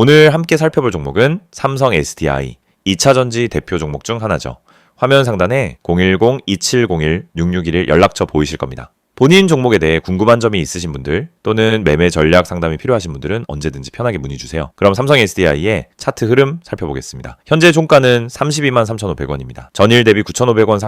오늘 함께 살펴볼 종목은 삼성 SDI 2차전지 대표 종목 중 하나죠. 화면 상단에 010-2701-6611 연락처 보이실 겁니다. 본인 종목에 대해 궁금한 점이 있으신 분들 또는 매매 전략 상담이 필요하신 분들은 언제든지 편하게 문의 주세요. 그럼 삼성 SDI의 차트 흐름 살펴보겠습니다. 현재 종가는 32만 3,500원입니다. 전일 대비 9,500원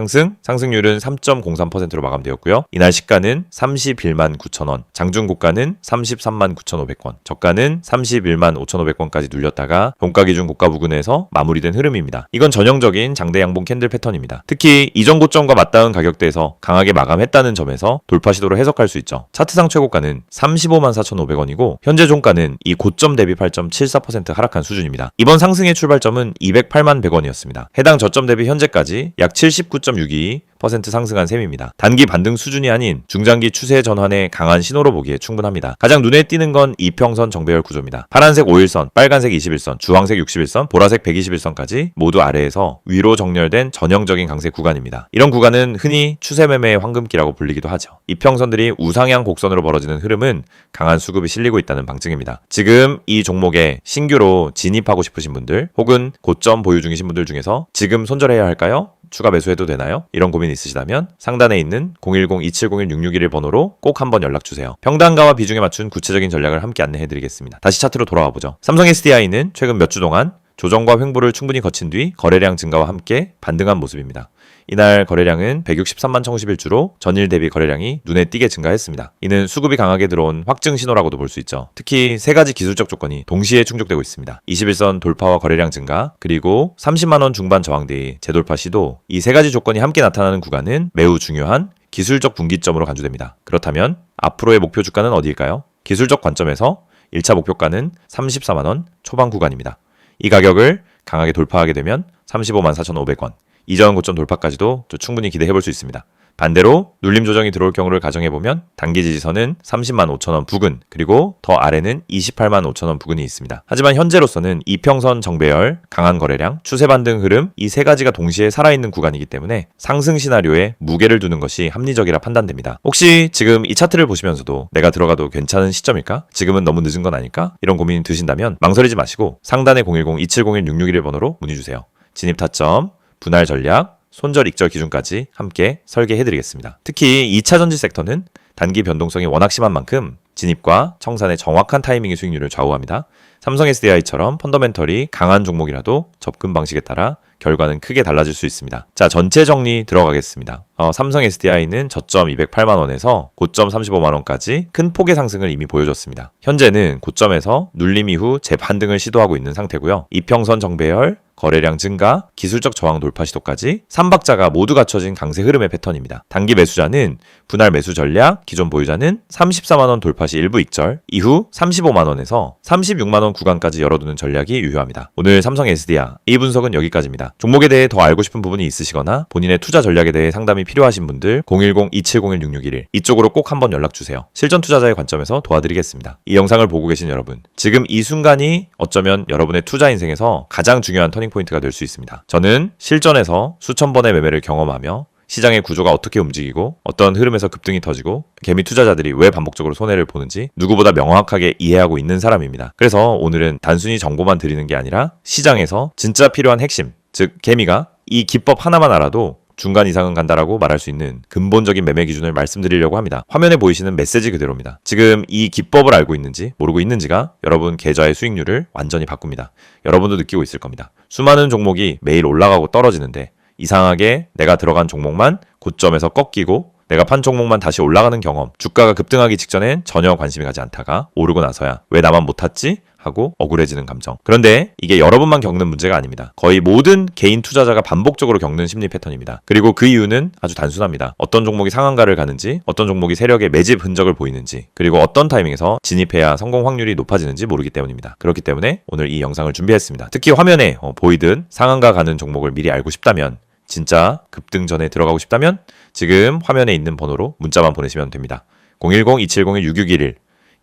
상승률은 3.03%로 마감되었고요. 이날 시가는 31만 9,000원, 장중 고가는 33만 9,500원, 저가는 31만 5,500원까지 눌렸다가 종가 기준 고가 부근에서 마무리된 흐름입니다. 이건 전형적인 장대 양봉 캔들 패턴입니다. 특히 이전 고점과 맞닿은 가격대에서 강하게 마감했다는 점에서 돌파 시도로 해석할 수 있죠. 차트상 최고가는 35만 4,500원이고 현재 종가는 이 고점 대비 8.74% 하락한 수준입니다. 이번 상승의 출발점은 208만 100원이었습니다. 해당 저점 대비 현재까지 약 79.62% 상승한 셈입니다. 단기 반등 수준이 아닌 중장기 추세 전환의 강한 신호로 보기에 충분합니다. 가장 눈에 띄는 건 이평선 정배열 구조입니다. 파란색 5일선, 빨간색 21선, 주황색 61선, 보라색 121선까지 모두 아래에서 위로 정렬된 전형적인 강세 구간입니다. 이런 구간은 흔히 추세 매매의 황금기라고 불리기도 하죠. 이평선들이 우상향 곡선으로 벌어지는 흐름은 강한 수급이 실리고 있다는 방증입니다. 지금 이 종목에 신규로 진입하고 싶으신 분들 혹은 고점 보유 중이신 분들 중에서 지금 손절해야 할까요? 추가 매수해도 되나요? 이런 고민 있으시다면 상단에 있는 010-2701-6611 번호로 꼭 한번 연락주세요. 평단가와 비중에 맞춘 구체적인 전략을 함께 안내해드리겠습니다. 다시 차트로 돌아와 보죠. 삼성 SDI는 최근 몇 주 동안 조정과 횡보를 충분히 거친 뒤 거래량 증가와 함께 반등한 모습입니다. 이날 거래량은 163만 1,051주로 전일 대비 거래량이 눈에 띄게 증가했습니다. 이는 수급이 강하게 들어온 확증 신호라고도 볼 수 있죠. 특히 세 가지 기술적 조건이 동시에 충족되고 있습니다. 21선 돌파와 거래량 증가, 그리고 30만원 중반 저항대의 재돌파 시도, 이 세 가지 조건이 함께 나타나는 구간은 매우 중요한 기술적 분기점으로 간주됩니다. 그렇다면 앞으로의 목표 주가는 어디일까요? 기술적 관점에서 1차 목표가는 34만원 초반 구간입니다. 이 가격을 강하게 돌파하게 되면 35만 4,500원, 이전 고점 돌파까지도 충분히 기대해볼 수 있습니다. 반대로 눌림 조정이 들어올 경우를 가정해보면 단기 지지선은 30만 5천원 부근, 그리고 더 아래는 28만 5천원 부근이 있습니다. 하지만 현재로서는 이평선 정배열, 강한 거래량, 추세 반등 흐름, 이 세 가지가 동시에 살아있는 구간이기 때문에 상승 시나리오에 무게를 두는 것이 합리적이라 판단됩니다. 혹시 지금 이 차트를 보시면서도 내가 들어가도 괜찮은 시점일까? 지금은 너무 늦은 건 아닐까? 이런 고민이 드신다면 망설이지 마시고 상단의 010-2701-6611 번호로 문의주세요. 진입 타점, 분할 전략, 손절 익절 기준까지 함께 설계해드리겠습니다. 특히 2차 전지 섹터는 단기 변동성이 워낙 심한 만큼 진입과 청산의 정확한 타이밍이 수익률을 좌우합니다. 삼성 SDI처럼 펀더멘털이 강한 종목이라도 접근 방식에 따라 결과는 크게 달라질 수 있습니다. 자, 전체 정리 들어가겠습니다. 삼성 SDI는 저점 208만원에서 고점 35만원까지 큰 폭의 상승을 이미 보여줬습니다. 현재는 고점에서 눌림 이후 재반등을 시도하고 있는 상태고요. 이평선 정배열, 거래량 증가, 기술적 저항 돌파 시도까지 3박자가 모두 갖춰진 강세 흐름의 패턴입니다. 단기 매수자는 분할 매수 전략, 기존 보유자는 34만원 돌파 시 일부 익절, 이후 35만원에서 36만원 구간까지 열어두는 전략이 유효합니다. 오늘 삼성 SDI 이 분석은 여기까지입니다. 종목에 대해 더 알고 싶은 부분이 있으시거나 본인의 투자 전략에 대해 상담이 필요하신 분들 010-2701-6611 이쪽으로 꼭 한번 연락주세요. 실전 투자자의 관점에서 도와드리겠습니다. 이 영상을 보고 계신 여러분, 지금 이 순간이 어쩌면 여러분의 투자 인생에서 가장 중요한 터닝포인트가 될 수 있습니다. 저는 실전에서 수천 번의 매매를 경험하며 시장의 구조가 어떻게 움직이고 어떤 흐름에서 급등이 터지고 개미 투자자들이 왜 반복적으로 손해를 보는지 누구보다 명확하게 이해하고 있는 사람입니다. 그래서 오늘은 단순히 정보만 드리는 게 아니라 시장에서 진짜 필요한 핵심, 즉 개미가 이 기법 하나만 알아도 중간 이상은 간다라고 말할 수 있는 근본적인 매매 기준을 말씀드리려고 합니다. 화면에 보이시는 메시지 그대로입니다. 지금 이 기법을 알고 있는지 모르고 있는지가 여러분 계좌의 수익률을 완전히 바꿉니다. 여러분도 느끼고 있을 겁니다. 수많은 종목이 매일 올라가고 떨어지는데 이상하게 내가 들어간 종목만 고점에서 꺾이고 내가 판 종목만 다시 올라가는 경험, 주가가 급등하기 직전엔 전혀 관심이 가지 않다가 오르고 나서야 왜 나만 못 탔지? 하고 억울해지는 감정. 그런데 이게 여러분만 겪는 문제가 아닙니다. 거의 모든 개인 투자자가 반복적으로 겪는 심리 패턴입니다. 그리고 그 이유는 아주 단순합니다. 어떤 종목이 상한가를 가는지, 어떤 종목이 세력의 매집 흔적을 보이는지, 그리고 어떤 타이밍에서 진입해야 성공 확률이 높아지는지 모르기 때문입니다. 그렇기 때문에 오늘 이 영상을 준비했습니다. 특히 화면에 보이듯 상한가 가는 종목을 미리 알고 싶다면, 진짜 급등 전에 들어가고 싶다면 지금 화면에 있는 번호로 문자만 보내시면 됩니다. 010-2701-6611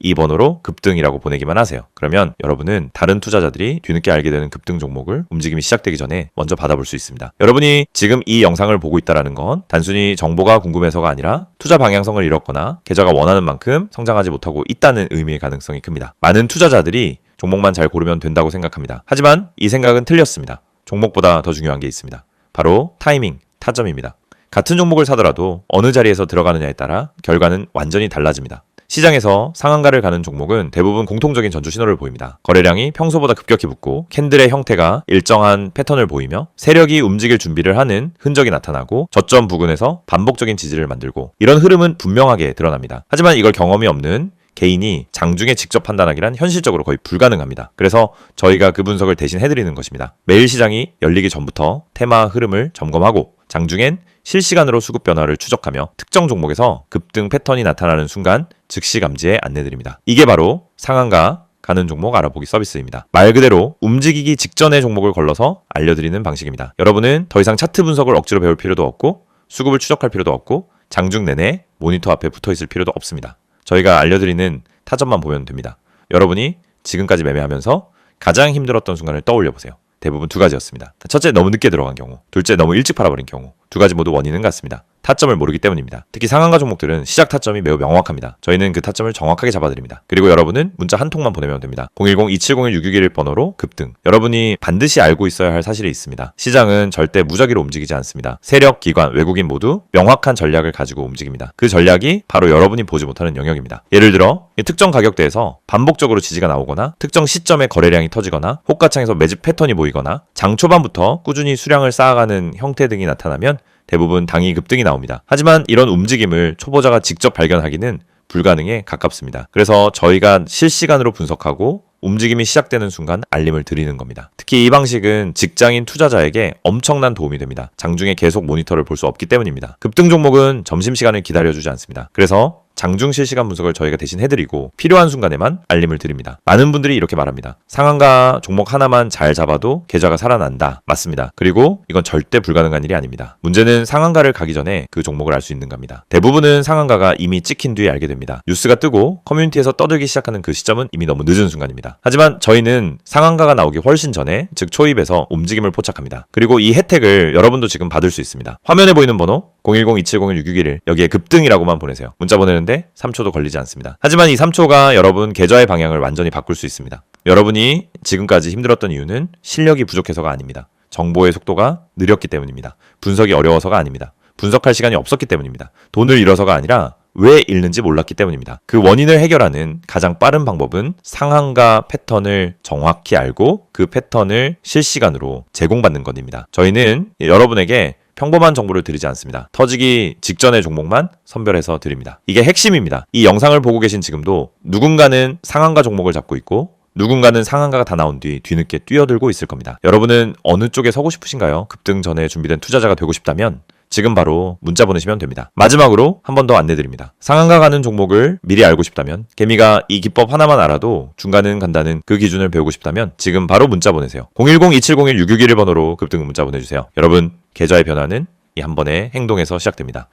이 번호로 급등이라고 보내기만 하세요. 그러면 여러분은 다른 투자자들이 뒤늦게 알게 되는 급등 종목을 움직임이 시작되기 전에 먼저 받아볼 수 있습니다. 여러분이 지금 이 영상을 보고 있다는 건 단순히 정보가 궁금해서가 아니라 투자 방향성을 잃었거나 계좌가 원하는 만큼 성장하지 못하고 있다는 의미의 가능성이 큽니다. 많은 투자자들이 종목만 잘 고르면 된다고 생각합니다. 하지만 이 생각은 틀렸습니다. 종목보다 더 중요한 게 있습니다. 바로 타이밍, 타점입니다. 같은 종목을 사더라도 어느 자리에서 들어가느냐에 따라 결과는 완전히 달라집니다. 시장에서 상한가를 가는 종목은 대부분 공통적인 전주 신호를 보입니다. 거래량이 평소보다 급격히 붙고 캔들의 형태가 일정한 패턴을 보이며 세력이 움직일 준비를 하는 흔적이 나타나고 저점 부근에서 반복적인 지지를 만들고 이런 흐름은 분명하게 드러납니다. 하지만 이걸 경험이 없는 개인이 장중에 직접 판단하기란 현실적으로 거의 불가능합니다. 그래서 저희가 그 분석을 대신 해드리는 것입니다. 매일 시장이 열리기 전부터 테마 흐름을 점검하고 장중엔 실시간으로 수급 변화를 추적하며 특정 종목에서 급등 패턴이 나타나는 순간 즉시 감지에 안내드립니다. 이게 바로 상한가 가는 종목 알아보기 서비스입니다. 말 그대로 움직이기 직전의 종목을 걸러서 알려드리는 방식입니다. 여러분은 더 이상 차트 분석을 억지로 배울 필요도 없고 수급을 추적할 필요도 없고 장중 내내 모니터 앞에 붙어 있을 필요도 없습니다. 저희가 알려드리는 타점만 보면 됩니다. 여러분이 지금까지 매매하면서 가장 힘들었던 순간을 떠올려 보세요. 대부분 두 가지였습니다. 첫째, 너무 늦게 들어간 경우. 둘째, 너무 일찍 팔아버린 경우. 두 가지 모두 원인은 같습니다. 타점을 모르기 때문입니다. 특히 상한가 종목들은 시작 타점이 매우 명확합니다. 저희는 그 타점을 정확하게 잡아드립니다. 그리고 여러분은 문자 한 통만 보내면 됩니다. 010-2701-661 번호로 급등. 여러분이 반드시 알고 있어야 할 사실이 있습니다. 시장은 절대 무작위로 움직이지 않습니다. 세력, 기관, 외국인 모두 명확한 전략을 가지고 움직입니다. 그 전략이 바로 여러분이 보지 못하는 영역입니다. 예를 들어 특정 가격대에서 반복적으로 지지가 나오거나 특정 시점에 거래량이 터지거나 호가창에서 매집 패턴이 보이거나 장 초반부터 꾸준히 수량을 쌓아가는 형태 등이 나타나면 대부분 당이 급등이 나옵니다. 하지만 이런 움직임을 초보자가 직접 발견하기는 불가능에 가깝습니다. 그래서 저희가 실시간으로 분석하고 움직임이 시작되는 순간 알림을 드리는 겁니다. 특히 이 방식은 직장인 투자자에게 엄청난 도움이 됩니다. 장중에 계속 모니터를 볼 수 없기 때문입니다. 급등 종목은 점심시간을 기다려주지 않습니다. 그래서 장중 실시간 분석을 저희가 대신 해드리고 필요한 순간에만 알림을 드립니다. 많은 분들이 이렇게 말합니다. 상한가 종목 하나만 잘 잡아도 계좌가 살아난다. 맞습니다. 그리고 이건 절대 불가능한 일이 아닙니다. 문제는 상한가를 가기 전에 그 종목을 알 수 있는 겁니다. 대부분은 상한가가 이미 찍힌 뒤에 알게 됩니다. 뉴스가 뜨고 커뮤니티에서 떠들기 시작하는 그 시점은 이미 너무 늦은 순간입니다. 하지만 저희는 상한가가 나오기 훨씬 전에, 즉 초입에서 움직임을 포착합니다. 그리고 이 혜택을 여러분도 지금 받을 수 있습니다. 화면에 보이는 번호 010-2701-661 여기에 급등이라고만 보내세요. 문자 보내는데 3초도 걸리지 않습니다. 하지만 이 3초가 여러분 계좌의 방향을 완전히 바꿀 수 있습니다. 여러분이 지금까지 힘들었던 이유는 실력이 부족해서가 아닙니다. 정보의 속도가 느렸기 때문입니다. 분석이 어려워서가 아닙니다. 분석할 시간이 없었기 때문입니다. 돈을 잃어서가 아니라 왜 잃는지 몰랐기 때문입니다. 그 원인을 해결하는 가장 빠른 방법은 상한가 패턴을 정확히 알고 그 패턴을 실시간으로 제공받는 것입니다. 저희는 여러분에게 평범한 정보를 드리지 않습니다. 터지기 직전의 종목만 선별해서 드립니다. 이게 핵심입니다. 이 영상을 보고 계신 지금도 누군가는 상한가 종목을 잡고 있고 누군가는 상한가가 다 나온 뒤 뒤늦게 뛰어들고 있을 겁니다. 여러분은 어느 쪽에 서고 싶으신가요? 급등 전에 준비된 투자자가 되고 싶다면 지금 바로 문자 보내시면 됩니다. 마지막으로 한 번 더 안내드립니다. 상한가 가는 종목을 미리 알고 싶다면, 개미가 이 기법 하나만 알아도 중간은 간다는 그 기준을 배우고 싶다면 지금 바로 문자 보내세요. 010-2701-661 번호로 급등 문자 보내주세요. 여러분, 계좌의 변화는 이 한 번의 행동에서 시작됩니다.